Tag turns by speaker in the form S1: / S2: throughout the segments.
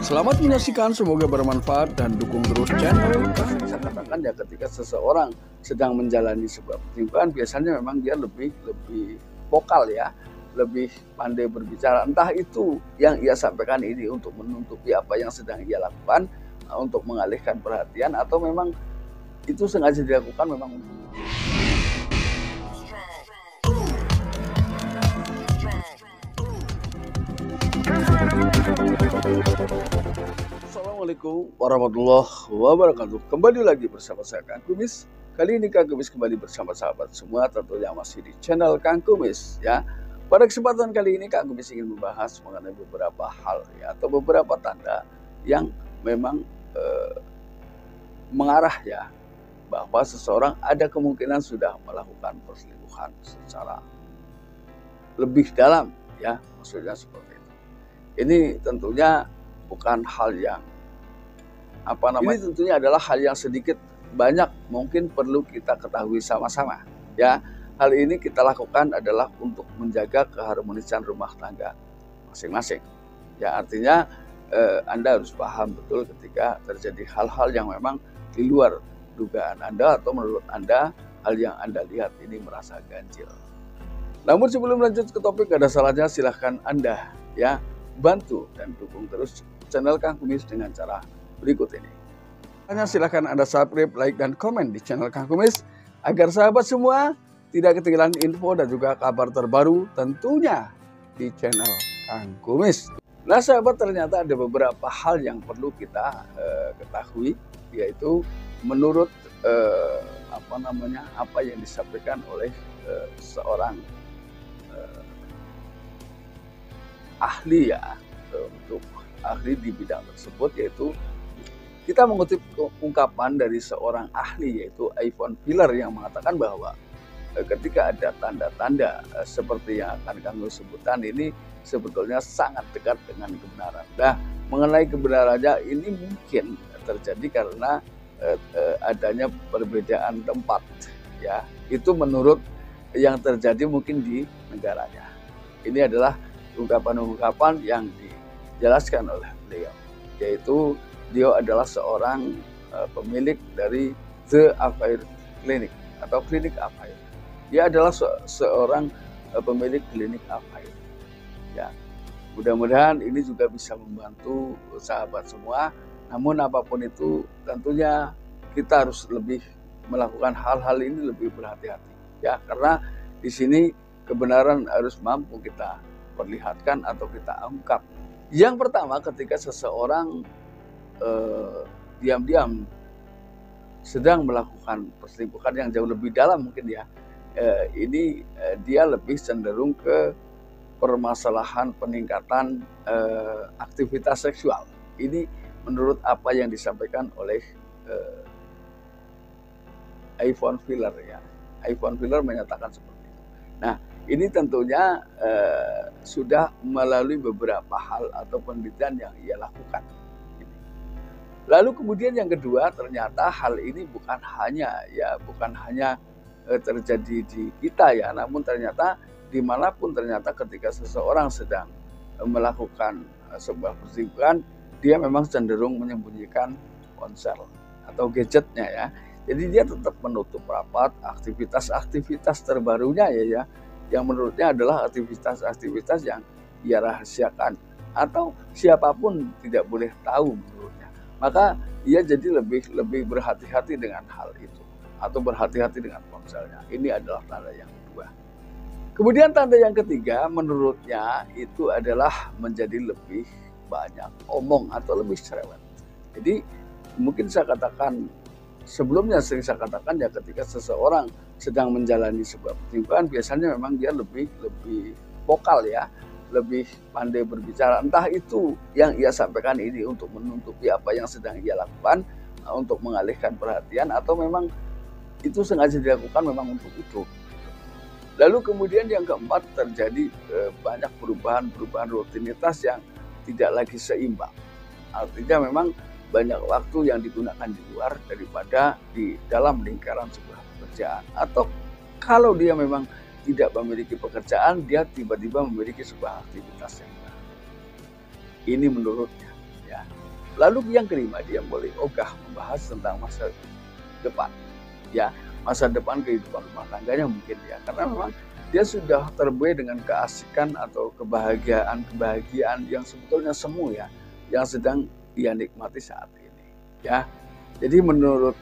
S1: Selamat menyaksikan, semoga bermanfaat dan dukung terus channel. Saya katakan ya, ketika seseorang sedang menjalani sebuah pertimbangan, biasanya memang dia lebih vokal ya, lebih pandai berbicara. Entah itu yang ia sampaikan ini untuk menutupi apa yang sedang ia lakukan, untuk mengalihkan perhatian, atau memang itu sengaja dilakukan memang untuk Assalamualaikum warahmatullahi wabarakatuh. Kembali lagi bersama saya Kang Kumis. Kali ini Kang Kumis kembali bersama sahabat semua, tentunya masih di channel Kang Kumis ya. Pada kesempatan kali ini Kang Kumis ingin membahas mengenai beberapa hal ya, atau beberapa tanda yang memang mengarah ya, bahwa seseorang ada kemungkinan sudah melakukan perselingkuhan secara lebih dalam ya, maksudnya seperti itu. Ini tentunya bukan hal yang ini tentunya adalah hal yang sedikit banyak mungkin perlu kita ketahui sama-sama ya. Hal ini kita lakukan adalah untuk menjaga keharmonisan rumah tangga masing-masing ya. Artinya Anda harus paham betul ketika terjadi hal-hal yang memang di luar dugaan Anda, atau menurut Anda hal yang Anda lihat ini merasa ganjil. Namun sebelum lanjut ke topik, ada salahnya silahkan Anda ya bantu dan dukung terus channel Kang Kumis dengan cara berikut ini. Silahkan Anda subscribe, like, dan komen di channel Kang Kumis agar sahabat semua tidak ketinggalan info dan juga kabar terbaru tentunya di channel Kang Kumis. Nah sahabat, ternyata ada beberapa hal yang perlu kita ketahui, yaitu menurut apa yang disampaikan oleh seorang ahli ya, untuk ahli di bidang tersebut, yaitu kita mengutip ungkapan dari seorang ahli, yaitu Yvonne Filler, yang mengatakan bahwa ketika ada tanda-tanda seperti yang akan kami sebutkan ini sebetulnya sangat dekat dengan kebenaran. Nah, mengenai kebenarannya ini mungkin terjadi karena adanya perbedaan tempat ya. Itu menurut yang terjadi mungkin di negaranya. Ini adalah ungkapan-ungkapan yang dijelaskan oleh beliau, yaitu dia adalah seorang pemilik dari The Affair Clinic atau Klinik Affair. Dia adalah seorang pemilik Klinik Affair ya. Mudah-mudahan ini juga bisa membantu sahabat semua. Namun apapun itu, tentunya kita harus lebih melakukan hal-hal ini lebih berhati-hati ya, karena di sini kebenaran harus mampu kita perlihatkan atau kita ungkap. Yang pertama, ketika seseorang diam-diam sedang melakukan perselingkuhan yang jauh lebih dalam mungkin ya, ini dia lebih cenderung ke permasalahan peningkatan aktivitas seksual. Ini menurut apa yang disampaikan oleh Yvonne Filler ya. Yvonne Filler menyatakan seperti itu. Nah, ini tentunya sudah melalui beberapa hal atau penelitian yang ia lakukan. Lalu kemudian yang kedua, ternyata hal ini bukan hanya terjadi di kita ya, namun ternyata dimanapun ternyata ketika seseorang sedang melakukan sebuah perselingkuhan, dia memang cenderung menyembunyikan ponsel atau gadgetnya ya. Jadi dia tetap menutup rapat aktivitas terbarunya ya, yang menurutnya adalah aktivitas yang ia rahasiakan atau siapapun tidak boleh tahu menurutnya. Maka ia jadi lebih berhati-hati dengan hal itu, atau berhati-hati dengan ponselnya. Ini adalah tanda yang kedua. Kemudian tanda yang ketiga menurutnya itu adalah menjadi lebih banyak omong atau lebih cerewet. Jadi mungkin saya katakan sebelumnya, sering saya katakan ya, ketika seseorang sedang menjalani sebuah pertimbangan, biasanya memang dia lebih vokal ya, lebih pandai berbicara. Entah itu yang ia sampaikan ini untuk menutupi apa yang sedang ia lakukan, untuk mengalihkan perhatian, atau memang itu sengaja dilakukan memang untuk itu. Lalu kemudian yang keempat, terjadi banyak perubahan rutinitas yang tidak lagi seimbang. Artinya memang banyak waktu yang digunakan di luar daripada di dalam lingkaran sebuah pekerjaan. Atau kalau dia memang tidak memiliki pekerjaan, dia tiba-tiba memiliki sebuah aktivitas yang baru. Ini menurutnya ya. Ya. Lalu yang kelima, dia boleh ogah membahas tentang masa depan, ya, masa depan kehidupan rumah tangganya mungkin ya, karena memang dia sudah terbuai dengan keasikan atau kebahagiaan yang sebetulnya semu ya, yang sedang dia nikmati saat ini, ya. Jadi menurut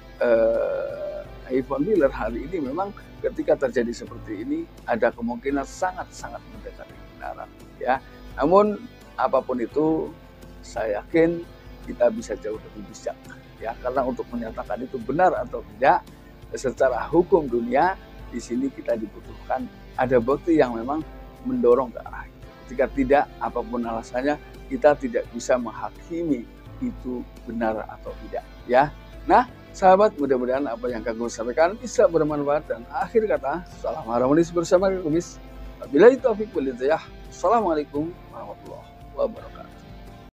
S1: Yvonne Miller, hari ini memang ketika terjadi seperti ini ada kemungkinan sangat-sangat mendekati kebenaran, ya. Namun apapun itu, saya yakin kita bisa jauh lebih bijak, ya, karena untuk menyatakan itu benar atau tidak secara hukum dunia, di sini kita dibutuhkan ada bukti yang memang mendorong ke arah itu. Jika tidak, apapun alasannya, kita tidak bisa menghakimi itu benar atau tidak, ya. Nah, sahabat, mudah-mudahan apa yang Kang Kumis sampaikan bisa bermanfaat, dan akhir kata, salam harmonis bersama Kang Kumis. Wabillahi taufiq wal hidayah. Assalamualaikum warahmatullahi wabarakatuh.